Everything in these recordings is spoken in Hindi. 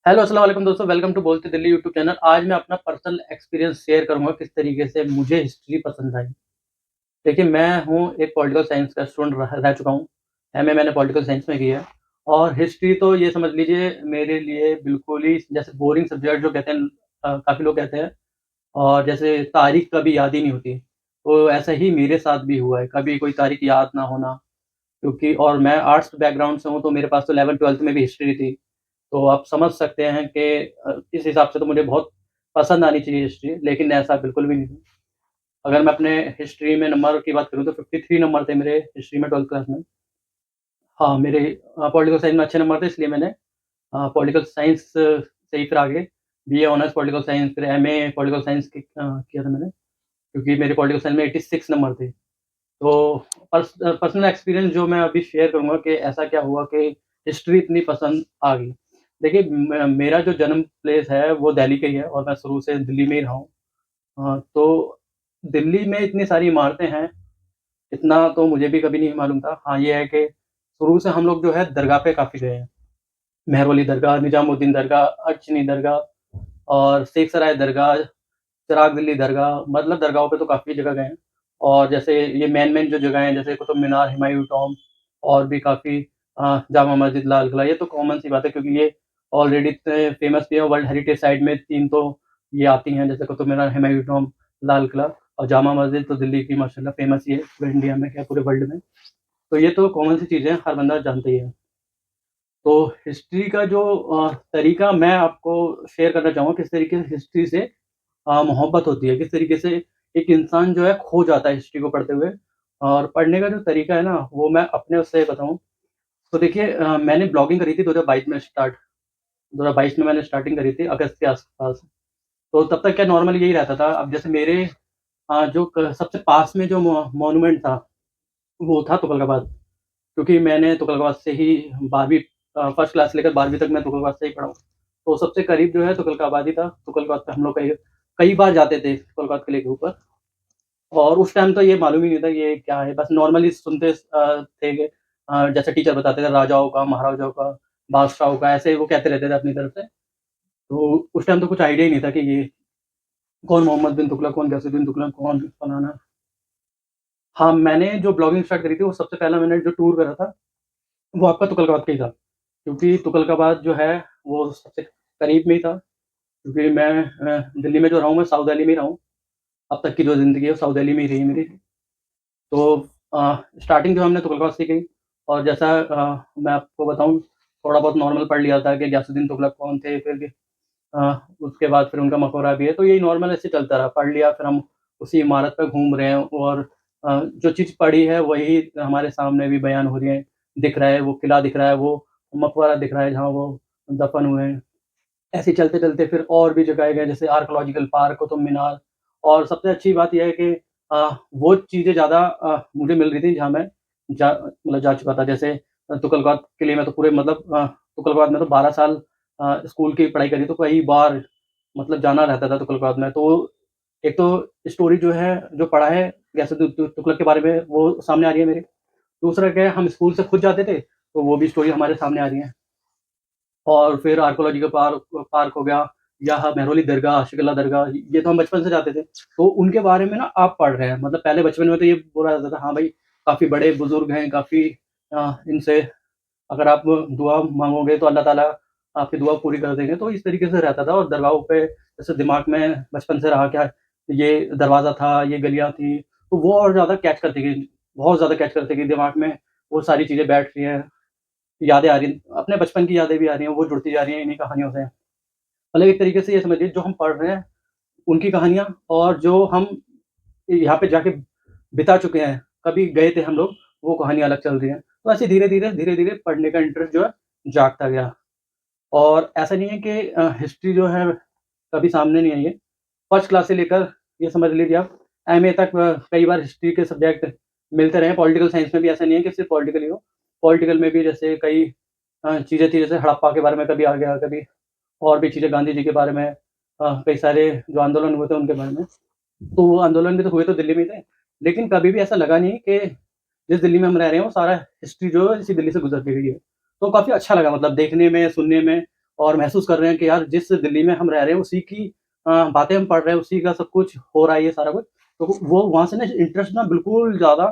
हेलो, अस्सलाम वालेकुम दोस्तों, वेलकम टू बोलते दिल्ली यूट्यूब चैनल। आज मैं अपना पर्सनल एक्सपीरियंस शेयर करूँगा किस तरीके से मुझे हिस्ट्री पसंद आई। देखिए, मैं हूँ एक पॉलिटिकल साइंस का स्टूडेंट रह रह चुका हूँ। एमए मैंने पॉलिटिकल साइंस में किया है और हिस्ट्री तो ये समझ लीजिए मेरे लिए बिल्कुल ही जैसे बोरिंग सब्जेक्ट जो कहते हैं काफ़ी लोग कहते हैं और जैसे तारीख़ कभी याद ही नहीं होती। तो ऐसा ही मेरे साथ भी हुआ है, कभी कोई तारीख़ याद ना होना क्योंकि और मैं आर्ट्स बैकग्राउंड से हूँ, तो मेरे पास तो 11th-12th में भी हिस्ट्री थी। तो आप समझ सकते हैं कि इस हिसाब से तो मुझे बहुत पसंद आनी चाहिए हिस्ट्री, लेकिन ऐसा बिल्कुल भी नहीं है। अगर मैं अपने हिस्ट्री में नंबर की बात करूँ तो 53 नंबर थे मेरे हिस्ट्री में 12th क्लास में। हाँ, मेरे पॉलिटिकल साइंस में अच्छे नंबर थे इसलिए मैंने पॉलिटिकल साइंस से ही फिर आगे बीए ऑनर्स पॉलिटिकल साइंस फिर एमए पॉलिटिकल साइंस किया था मैंने, क्योंकि मेरे पॉलिटिकल साइंस में 86 नंबर थे। तो पर्सनल एक्सपीरियंस जो मैं अभी शेयर करूँगा कि ऐसा क्या हुआ कि हिस्ट्री इतनी पसंद आ गई। देखिए मेरा जो जन्म प्लेस है वो दिल्ली का ही है और मैं शुरू से दिल्ली में ही रहा हूँ। तो दिल्ली में इतनी सारी इमारतें हैं, इतना तो मुझे भी कभी नहीं मालूम था। हाँ, ये है कि शुरू से हम लोग जो है दरगाह पे काफ़ी गए हैं। मेहरौली दरगाह, निज़ामुद्दीन दरगाह, अर्चनी दरगाह और शेख सराय दरगाह, चिराग दिल्ली दरगाह, मतलब दरगाहों पे तो काफ़ी जगह गए हैं। और जैसे ये मेन-मेन जो जगह हैं जैसे कुतुब मीनार, हुमायूँ टॉम्ब और भी काफ़ी जामा मस्जिद, लाल किला, ये तो कॉमन सी बात है क्योंकि ये ऑलरेडी इतने फेमस भी है, वर्ल्ड हेरिटेज साइट में 3 तो ये आती हैं जैसे कुतुब मीनार, हुमायूँ टॉम्ब, लाल किला और जामा मस्जिद तो दिल्ली की माशाल्लाह फेमस ही है, पूरे इंडिया में क्या पूरे वर्ल्ड में। तो ये तो कॉमन सी चीज़ें हैं, हर बंदा जानता ही है। तो हिस्ट्री का जो तरीका मैं आपको शेयर करना चाहूँगा किस तरीके से हिस्ट्री से मोहब्बत होती है, किस तरीके से एक इंसान जो है खो जाता है हिस्ट्री को पढ़ते हुए और पढ़ने का जो तरीका है ना, वो मैं अपने उससे बताऊँ, तो देखिए मैंने ब्लॉगिंग करी थी 2022 में स्टार्ट 2022 में मैंने स्टार्टिंग करी थी अगस्त के आस-पास। तो तब तक क्या नॉर्मल यही रहता था। अब जैसे मेरे जो क सबसे पास में जो मॉन्यूमेंट था, वो था तुगलकाबाद, क्योंकि मैंने तुगलकाबाद से ही 12वीं फर्स्ट क्लास से लेकर 12वीं तक मैं तुगलकाबाद से ही पढ़ा हूँ। तो सबसे करीब जो है तुगलकाबाद ही था। तुगलकाबाद पे हम लोग कई कई बार जाते थे तुगलकाबाद किले के ऊपर और उस टाइम तो ये मालूम ही नहीं था ये क्या है, बस नॉर्मली सुनते थे कि जैसे टीचर बताते थे राजाओं का, महाराजाओं का, बादशाहों का, ऐसे वो कहते रहते थे अपनी तरफ से। तो उस टाइम तो कुछ आइडिया ही नहीं था कि ये कौन मोहम्मद बिन तुगलक, कौन गैसुद्दीन तुगलक, कौन फलाना। हाँ, मैंने जो ब्लॉगिंग स्टार्ट करी थी, वो सबसे पहला मैंने जो टूर करा था, वो आपका तुगलकाबाद का ही था। क्योंकि तुगलकाबाद जो है, वो सबसे करीब में ही था, क्योंकि मैं दिल्ली में जो रहा हूँ, मैं साउथ दिल्ली में ही रहा हूँ। अब तक की जो ज़िंदगी है, वो साउथ दिल्ली में ही रही है मेरी। तो स्टार्टिंग जो हमने तुगलकाबाद से की और जैसा मैं आपको बताऊँ, थोड़ा बहुत नॉर्मल पढ़ लिया था कि गयासुद्दीन तुगलक कौन थे, फिर उसके बाद फिर उनका मकबरा भी है, तो यही नॉर्मल ऐसे चलता रहा। पढ़ लिया, फिर हम उसी इमारत पे घूम रहे हैं और जो चीज़ पढ़ी है, वही हमारे सामने भी बयान हो रही है। दिख रहा है, वो किला दिख रहा है, वो मकबरा दिख रहा है, जहाँ वो दफ़न हुए हैं। ऐसे ही चलते-चलते फिर और भी जगह गए, जैसे आर्कियोलॉजिकल पार्क, कुतुब मीनार और सबसे अच्छी बात ये है कि वो चीज़ें ज़्यादा मुझे मिल रही थी, जहाँ मैं जा चुका था। जैसे तुगलकाबाद किले में तो पूरे मतलब तुगलकाबाद में तो 12 साल स्कूल की पढ़ाई करी, तो कई बार मतलब जाना रहता था तुगलकाबाद में। तो एक तो स्टोरी जो है, जो पढ़ा है गयासुद्दीन तुगलक के बारे में, वो सामने आ रही है मेरे। दूसरा क्या है, हम स्कूल से खुद जाते थे, तो वो भी स्टोरी हमारे सामने आ रही है। और फिर आर्कियोलॉजिकल पार्क पार्क हो गया या मेहरौली दरगाह, आशिकुल्लाह दरगाह, ये तो हम बचपन से जाते थे। तो उनके बारे में ना आप पढ़ रहे हैं, मतलब पहले बचपन में तो ये बोला जाता था, हाँ भाई, काफ़ी बड़े बुज़ुर्ग हैं, काफ़ी इनसे अगर आप दुआ माँगोगे तो अल्लाह ताला आपकी दुआ पूरी कर देंगे, तो इस तरीके से रहता था। और दरगाहों पे जैसे दिमाग में बचपन से रहा क्या, ये दरवाज़ा था, ये गलियाँ थी, तो वो और ज़्यादा कैच करती गई, बहुत ज़्यादा कैच करती गई दिमाग में, वो सारी चीज़ें बैठ रही हैं, यादें आ रही हैं, अपने बचपन की यादें भी आ रही हैं, वो जुड़ती जा रही हैं इन्हीं कहानियों से। मतलब एक तरीके से ये समझिए, जो हम पढ़ रहे हैं, उनकी कहानियाँ और जो हम यहाँ पे जाके बिता चुके हैं, कभी गए थे हम लोग, वो कहानियाँ अलग चल रही हैं। तो ऐसे धीरे-धीरे, धीरे-धीरे पढ़ने का इंटरेस्ट जो है जागता गया। और ऐसा नहीं है कि हिस्ट्री जो है कभी सामने नहीं आई है। फर्स्ट क्लास से लेकर ये समझ लीजिए आप एमए तक कई बार हिस्ट्री के सब्जेक्ट मिलते रहे हैं। पॉलिटिकल साइंस में भी ऐसा नहीं है कि सिर्फ़ पॉलिटिकल ही हो। पॉलिटिकल में भी जैसे कई चीज़ें थी, जैसे हड़प्पा के बारे में कभी आ गया, कभी और भी चीज़ें गांधी जी के बारे में, कई सारे जो आंदोलन हुए थे उनके बारे में। तो वो आंदोलन भी तो हुए तो दिल्ली में ही थे। लेकिन कभी भी ऐसा लगा नहीं कि जिस दिल्ली में हम रह रहे हैं, वो सारा हिस्ट्री जो है इसी दिल्ली से गुज़र के गई है। तो काफ़ी अच्छा लगा, मतलब देखने में, सुनने में और महसूस कर रहे हैं कि यार जिस दिल्ली में हम रह रहे हैं उसी की बातें हम पढ़ रहे हैं, उसी का सब कुछ हो रहा है ये सारा कुछ। तो वो वहाँ से ना इंटरेस्ट ना बिल्कुल ज़्यादा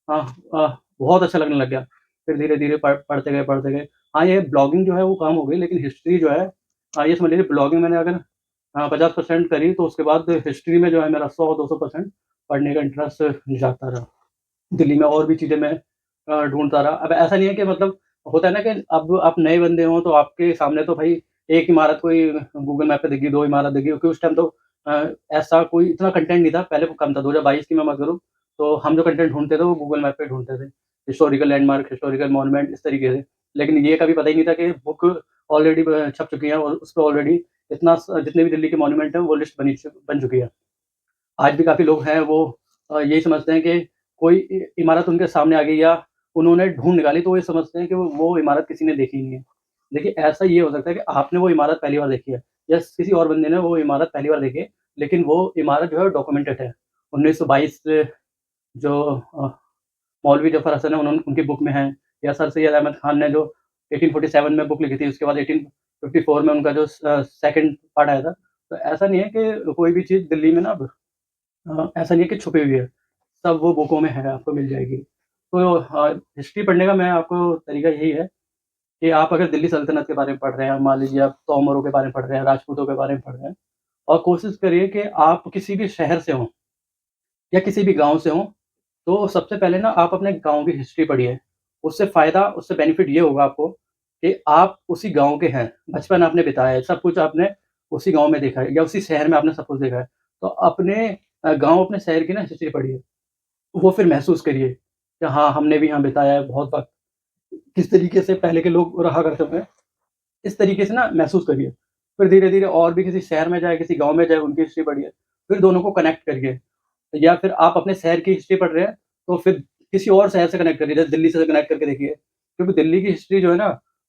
अ बहुत अच्छा लगने लग गया। फिर धीरे-धीरे पढ़ते गए। हाँ, ये ब्लॉगिंग जो है वो कम हो गई, लेकिन हिस्ट्री जो है ये समझ लीजिए ब्लॉगिंग मैंने अगर 50% करी तो उसके बाद हिस्ट्री में जो है मेरा 100-200% पढ़ने का इंटरेस्ट जाता रहा। दिल्ली में और भी चीज़ें मैं ढूँढता रहा। अब ऐसा नहीं है कि मतलब होता है ना कि अब आप नए बंदे हो तो आपके सामने तो भाई एक इमारत कोई गूगल मैप पे दिखी, 2 इमारत दिखी, क्योंकि उस टाइम तो ऐसा कोई इतना कंटेंट नहीं था, पहले वो कम था, 2022 की मैं बात करूँ, तो हम जो कंटेंट ढूँढते थे वो गूगल मैप पे ढूँढते थे। हिस्टोरिकल लैंडमार्क, हिस्टोरिकल मॉन्यूमेंट इस तरीके से। लेकिन ये कभी पता ही नहीं था कि बुक ऑलरेडी छप चुकी है और उसपे ऑलरेडी इतना जितने भी दिल्ली के मॉन्यूमेंट हैं वो लिस्ट बन चुकी है। आज भी काफ़ी लोग हैं वो यही समझते हैं कि कोई इमारत उनके सामने आ गई या उन्होंने ढूँढ निकाली तो वो ये समझते हैं कि वो इमारत किसी ने देखी ही नहीं है। देखिए, ऐसा ये हो सकता है कि आपने वो इमारत पहली बार देखी है या किसी और बंदे ने वो इमारत पहली बार देखी है, लेकिन वो इमारत जो है डॉक्यूमेंटेड है। 1922 जो मौलवी जफ़र हसन है उनकी बुक में है, या सर सैयद अहमद खान ने जो 1847 में बुक लिखी थी, उसके बाद 1854 में उनका जो सेकंड पार्ट आया था। तो ऐसा नहीं है कि कोई भी चीज़ दिल्ली में ना अब ऐसा नहीं है कि छुपी हुई है, सब वो बुकों में है, आपको मिल जाएगी। तो हिस्ट्री पढ़ने का मैं आपको तरीका यही है कि आप अगर दिल्ली सल्तनत के बारे में पढ़ रहे हैं, मान लीजिए आप तोमरों के बारे में पढ़ रहे हैं, राजपूतों के बारे में पढ़ रहे हैं, और कोशिश करिए कि आप किसी भी शहर से हों या किसी भी गाँव से हों, तो सबसे पहले ना आप अपने गाँव की हिस्ट्री पढ़िए। उससे बेनिफिट ये होगा आपको कि आप उसी गाँव के हैं, बचपन आपने बिताया है, सब कुछ आपने उसी गाँव में देखा है या उसी शहर में आपने सब कुछ देखा है। तो अपने गाँव, अपने शहर की ना हिस्ट्री पढ़िए। वो फिर महसूस करिए कि हाँ, हमने भी यहाँ बिताया है बहुत वक़्त, किस तरीके से पहले के लोग रहा करते थे, इस तरीके से ना महसूस करिए। फिर धीरे-धीरे और भी किसी शहर में जाए, किसी गाँव में जाए, उनकी हिस्ट्री पढ़िए। फिर दोनों को कनेक्ट करिए। या फिर आप अपने शहर की हिस्ट्री पढ़ रहे हैं, तो फिर किसी और शहर से कनेक्ट करिए, जैसे दिल्ली से कनेक्ट करके देखिए। क्योंकि दिल्ली की हिस्ट्री जो है ना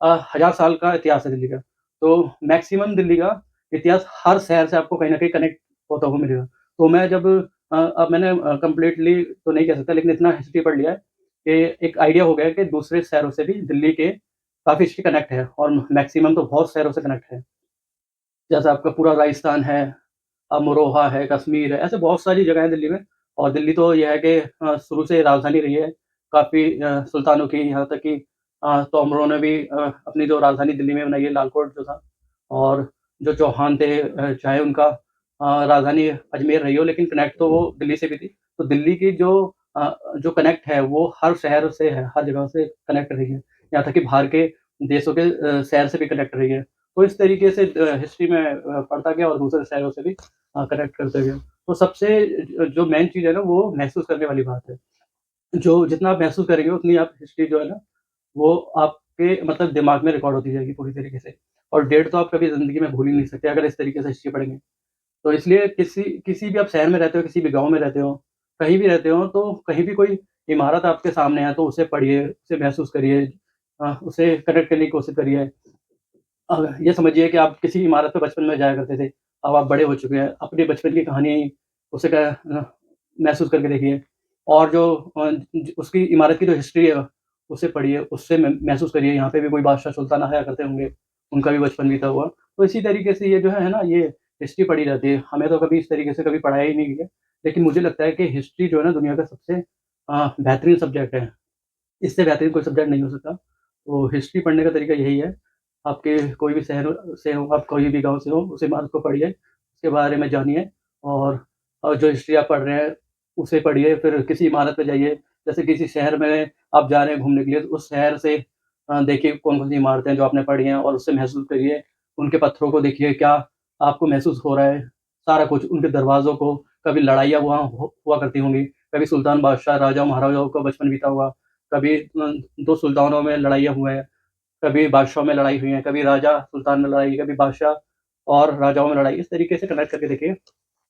1000 साल का इतिहास है दिल्ली का। तो मैक्सिमम दिल्ली का इतिहास हर शहर से आपको कहीं न कहीं कनेक्ट होता हुआ मिलेगा। तो मैं जब अब मैंने कंप्लीटली तो नहीं कह सकता, लेकिन इतना हिस्ट्री पढ़ लिया है कि एक आइडिया हो गया है कि दूसरे शहरों से भी दिल्ली के काफ़ी हिस्ट्री कनेक्ट है और मैक्सिमम तो बहुत शहरों से कनेक्ट है। जैसे आपका पूरा राजस्थान है, अमरोहा है, कश्मीर है, ऐसे बहुत सारी जगह हैं दिल्ली में। और दिल्ली तो ये है कि शुरू से राजधानी रही है, काफ़ी सुल्तानों की, यहाँ तक कि तोमरों ने भी अपनी जो राजधानी दिल्ली में बनाई है, लाल कोट जो था। और जो चौहान थे, चाहे उनका राजधानी अजमेर रही हो, लेकिन कनेक्ट तो वो दिल्ली से भी थी। तो दिल्ली की जो कनेक्ट है, वो हर शहर से है, हर जगह से कनेक्ट रही है। यहाँ तक कि बाहर के देशों के शहर से भी कनेक्ट रही है। तो इस तरीके से हिस्ट्री में पढ़ता गया और दूसरे शहरों से भी कनेक्ट करते गया। तो सबसे जो मेन चीज़ है ना, वो महसूस करने वाली बात है। जो जितना आप महसूस करेंगे उतनी आप हिस्ट्री जो है ना, वो आपके मतलब दिमाग में रिकॉर्ड होती जाएगी पूरी तरीके से। और डेट तो आप कभी ज़िंदगी में भूल ही नहीं सकते अगर इस तरीके से हिस्ट्री पढ़ेंगे। तो इसलिए किसी किसी भी आप शहर में रहते हो, किसी भी गाँव में रहते हो, कहीं भी रहते हो, तो कहीं भी कोई इमारत आपके सामने है तो उसे पढ़िए, उसे महसूस करिए, उसे कनेक्ट करने की कोशिश करिए। ये समझिए कि आप किसी इमारत पे बचपन में जाया करते थे, अब आप बड़े हो चुके हैं, अपने बचपन की कहानी उसे महसूस करके देखिए। और जो ज उसकी इमारत की जो हिस्ट्री है, उसे पढ़िए, उससे महसूस करिए, यहाँ पे भी कोई बादशाह सुल्तान आया करते होंगे, उनका भी बचपन बीता हुआ। तो इसी तरीके से ये जो है ना, ये हिस्ट्री पढ़ी जाती है। हमें तो कभी इस तरीके से कभी पढ़ाया ही नहीं गया, लेकिन मुझे लगता है कि हिस्ट्री जो है ना, दुनिया का सबसे बेहतरीन सब्जेक्ट है। इससे बेहतरीन कोई सब्जेक्ट नहीं हो सकता। तो हिस्ट्री पढ़ने का तरीका यही है, आपके कोई भी शहर से हो, आप कोई भी गाँव से हो, उस इमारत को पढ़िए, उसके बारे में जानिए। और जो हिस्ट्री आप पढ़ रहे हैं, उसे पढ़िए, फिर किसी इमारत पे जाइए। जैसे किसी शहर में आप जा रहे हैं घूमने के लिए, तो उस शहर से देखिए कौन-कौन सी इमारतें हैं जो आपने पढ़ी हैं और उससे महसूस करिए। उनके पत्थरों को देखिए, क्या आपको महसूस हो रहा है, सारा कुछ। उनके दरवाज़ों को, कभी लड़ाइयाँ वहाँ हुआ करती होंगी, कभी सुल्तान बादशाह, राजा-महाराजाओं का बचपन बीता होगा, कभी 2 सुल्तानों में लड़ाइयाँ हुए हैं, कभी बादशाहों में लड़ाई हुई है, कभी राजा सुल्तान में लड़ाई, कभी बादशाह और राजाओं में लड़ाई। इस तरीके से कनेक्ट करके देखिए।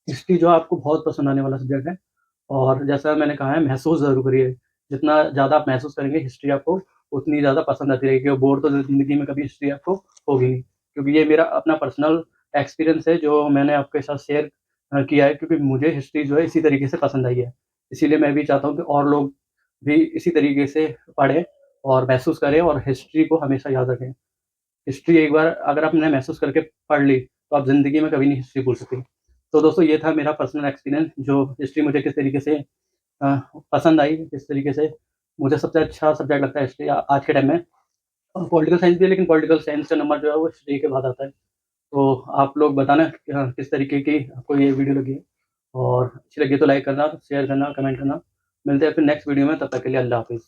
हिस्ट्री जो है आपको बहुत पसंद आने वाला सब्जेक्ट है। और जैसा मैंने कहा है, महसूस ज़रूर करिए। जितना ज़्यादा आप महसूस करेंगे हिस्ट्री, आपको उतनी ज़्यादा पसंद आती रहेगी और बोर तो ज़िंदगी में कभी हिस्ट्री आपको होगी नहीं। क्योंकि ये मेरा अपना पर्सनल एक्सपीरियंस है जो मैंने आपके साथ शेयर किया है, क्योंकि मुझे हिस्ट्री जो है इसी तरीके से पसंद आई है। इसीलिए मैं भी चाहता हूँ कि और लोग भी इसी तरीके से पढ़ें और महसूस करें और हिस्ट्री को हमेशा याद रखें। हिस्ट्री एक बार अगर आपने महसूस करके पढ़ ली, तो आप ज़िंदगी में कभी नहीं हिस्ट्री भूल सकते। तो दोस्तों ये था मेरा पर्सनल एक्सपीरियंस, जो हिस्ट्री मुझे किस तरीके से अ, पसंद आई, किस तरीके से मुझे सबसे अच्छा सब्जेक्ट लगता है हिस्ट्री आज के टाइम में। और पॉलिटिकल साइंस भी है, लेकिन पॉलिटिकल साइंस का नंबर जो है वो हिस्ट्री के बाद आता है। तो आप लोग बताना कि हाँ, किस तरीके की आपको ये वीडियो लगी है, और अच्छी लगी तो लाइक करना, शेयर करना, कमेंट करना। मिलते हैं फिर नेक्स्ट वीडियो में, तब तक के लिए अल्लाह हाफ़िज़।